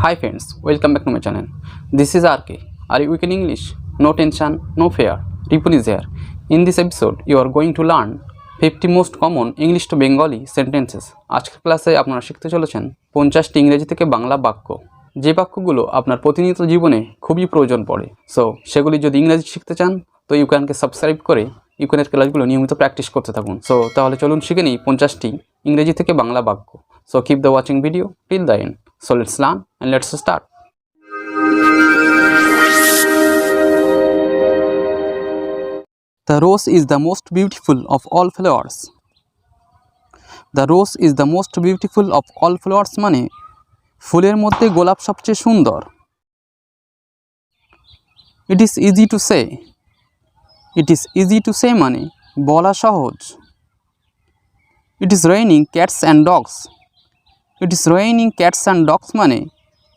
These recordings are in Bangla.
Hi friends, welcome back to my channel. This is RK. Are you weak in English? No tension, no fear. Ripple is here. In this episode, you are going to learn 50 most common English to Bengali sentences. আজকের ক্লাসে আপনারা শিখতে চলেছেন 50টি ইংরেজি থেকে বাংলা বাক্য, যে বাক্যগুলো আপনার প্রতিনিয়ত জীবনে খুবই প্রয়োজন পড়ে। সো সেগুলি যদি ইংরেজি শিখতে চান তো ইউক্যানকে সাবস্ক্রাইব করে ইউক্যানের ক্লাসগুলো নিয়মিত প্র্যাকটিস করতে থাকুন। সো তাহলে চলুন শিখে নিই 50টি ইংরেজি থেকে বাংলা বাক্য। So keep the watching video till the end. So let's learn and let's start. The rose is the most beautiful of all flowers. The rose is the most beautiful of all flowers মানে ফুলের মধ্যে গোলাপ সবচেয়ে সুন্দর। It is easy to say. It is easy to say মানে বলা সহজ। It is raining cats and dogs. It is raining cats and dogs মানে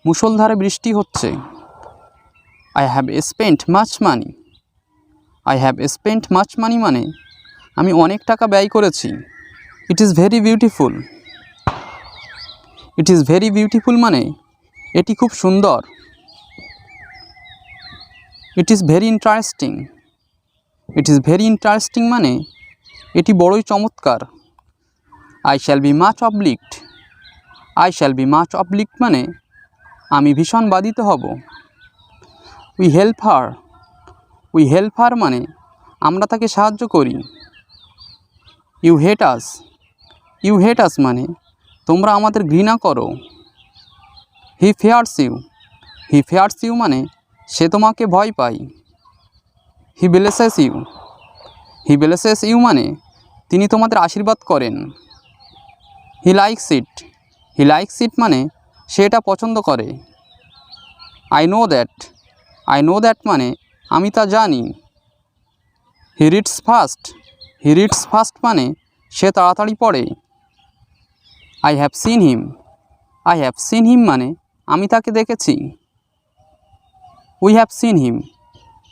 মুষলধারে বৃষ্টি হচ্ছে। I have spent much money. I have spent much money মানে আমি অনেক টাকা ব্যয় করেছি। It is very beautiful. It is very beautiful মানে এটি খুব সুন্দর। It is very interesting. It is very interesting মানে এটি বড়ই চমৎকার। I shall be much obliged. I shall be much obliged মানে আমি ভীষণ বাধিত হব। We help her. We help her মানে আমরা তাকে সাহায্য করি। You hate us. You hate us মানে তোমরা আমাদের ঘৃণা করো। He fears you. He fears you মানে সে তোমাকে ভয় পায়। He blesses you. He blesses you মানে তিনি তোমাদের আশীর্বাদ করেন। He likes it. He likes it মানে সে এটা পছন্দ করে। I know that. I know that মানে আমি তা জানি। He reads fast. He reads fast মানে সে তাড়াতাড়ি পড়ে। I have seen him. I have seen him মানে আমি তাকে দেখেছি। We have seen him.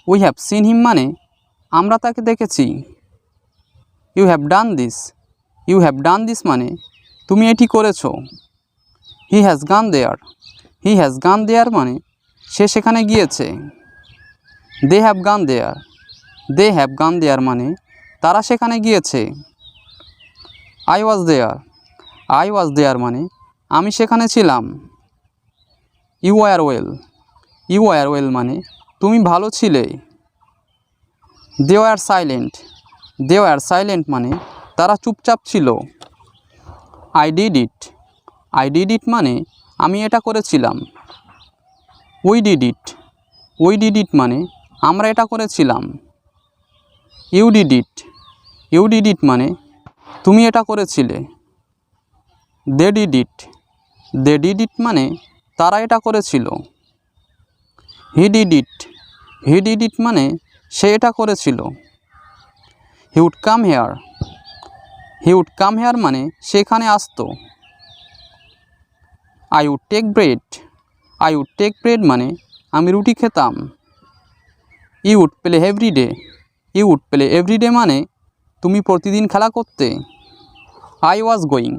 We have seen him মানে আমরা তাকে দেখেছি। You have done this. You have done this মানে তুমি এটি করেছো। He has gone there. He has gone there মানে সে সেখানে গিয়েছে। They have gone there. They have gone there মানে তারা সেখানে গিয়েছে। I was there. I was there মানে আমি সেখানে ছিলাম। You were well. You were well মানে তুমি ভালো ছিলে। They were silent. They were silent মানে তারা চুপচাপ ছিল। I did it. I did it মানে আমি এটা করেছিলাম। We did it. We did it মানে আমরা এটা করেছিলাম। You did it. You did it মানে তুমি এটা করেছিলে। They did it. They did it মানে তারা এটা করেছিল। He did it. He did it মানে সে এটা করেছিল। He would come here. He would come here মানে সে এখানে আসতো। I would take bread. I would take bread মানে আমি রুটি খেতাম। You would play every day. You would play every day মানে তুমি প্রতিদিন খেলা করতে। I was going.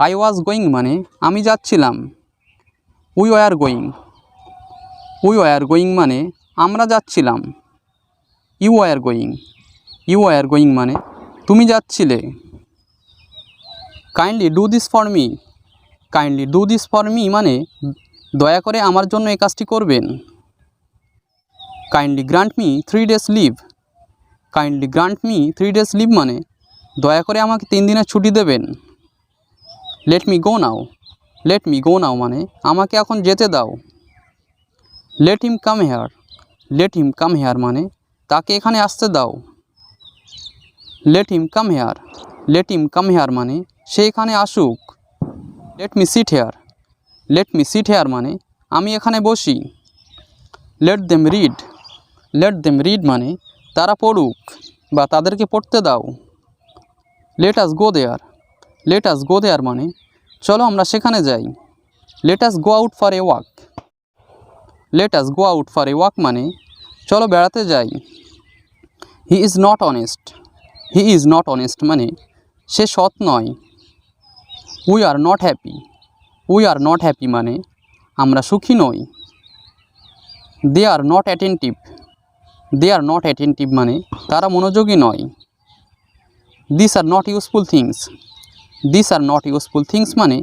I was going মানে আমি যাচ্ছিলাম। We were going. We were going মানে আমরা যাচ্ছিলাম। You were going. You were going মানে তুমি যাচ্ছিলে। Kindly do this for me. Kindly do this for me মানে দয়া করে আমার জন্য এই কাজটি করবেন। Kindly grant me 3 days leave. Kindly grant me 3 days leave মানে দয়া করে আমাকে 3 দিনের ছুটি দেবেন। Let me go now. Let me go now মানে আমাকে এখন যেতে দাও। Let him come here. Let him come here মানে তাকে এখানে আসতে দাও। Let him come here. Let him come here মানে সে এখানে আসুক। Let me sit here. Let me sit here মানে আমি এখানে বসি। Let them read. Let them read মানে তারা পড়ুক বা তাদেরকে পড়তে দাও। Let us go there. Let us go there মানে চলো আমরা সেখানে যাই। Let us go out for a walk. Let us go out for a walk মানে চলো বেড়াতে যাই। He is not honest. He is not honest মানে সে সৎ নয়। We are not happy. We are not happy মানে আমরা সুখী নই। They are not attentive. They are not attentive মানে তারা মনোযোগী নয়। This are not useful things. This are not useful things মানে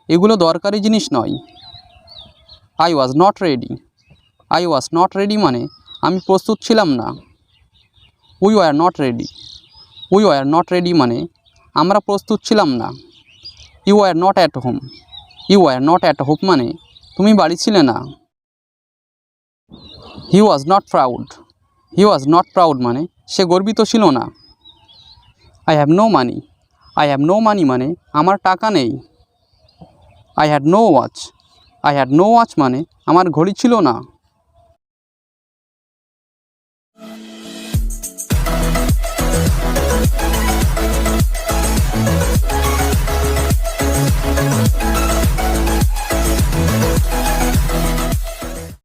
এগুলো দরকারি জিনিস নয়। I was not ready. I was not ready মানে আমি প্রস্তুত ছিলাম না। We were not ready. We were not ready মানে আমরা প্রস্তুত ছিলাম না। You are not at home. You are not at home মানে তুমি বাড়ি ছিলে না। He was not proud. He was not proud মানে সে গর্বিত ছিল না। I have no money. I have no money মানে আমার টাকা নেই। I had no watch. I had no watch মানে আমার ঘড়ি ছিল না।